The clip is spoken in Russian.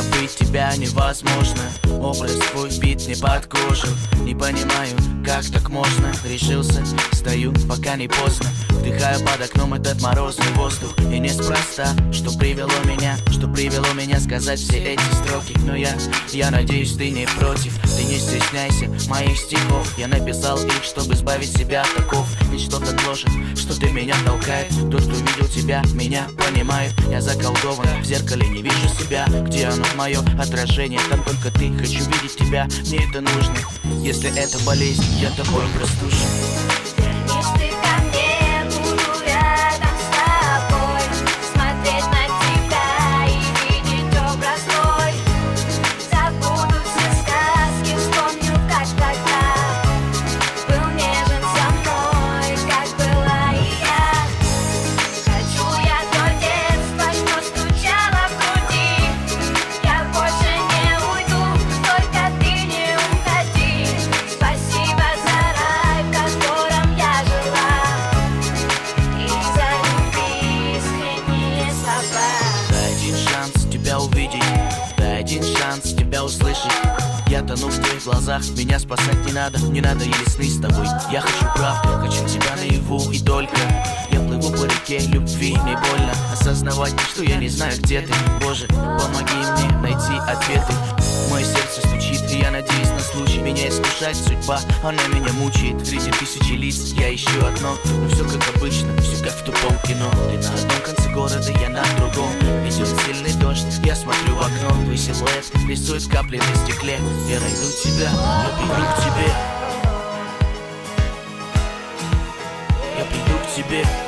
забыть тебя невозможно. Образ твой вбит не под кожу. Не понимаю, как так можно. Решился, стою, пока не поздно. Вдыхаю под окном этот морозный воздух. И неспроста, что привело меня сказать все эти строки. Но я надеюсь, ты не против. Ты не стесняйся моих стихов. Я написал их, чтобы избавить себя от оков. Ведь что-то гложет, что-то меня толкает. Тот, кто видел тебя, меня понимает. Я заколдован, в зеркале не вижу себя. Где оно, мое отражение? Там только ты, хочу видеть тебя, мне это нужно. Если это болезнь, я тобой простужен. Увидеть, дай один шанс тебя услышать. Я тону в твоих глазах, меня спасать не надо или сны с тобой. Я хочу правду, хочу тебя наяву и только. Я плыву по реке любви, мне больно осознавать, что я не знаю, где ты. Боже, помоги мне найти ответы. Мое сердце стучит, и я надеюсь на случай. Меня искушает судьба, она меня мучает. Среди тысячи лиц я ищу одно. Но все как обычно, все как в тупом кино. Ты на одном конце города, я на другом. Идет сильный дождь, я смотрю в окно. Твой силуэт рисует капли на стекле. Я найду тебя, я приду к тебе. Я приду к тебе.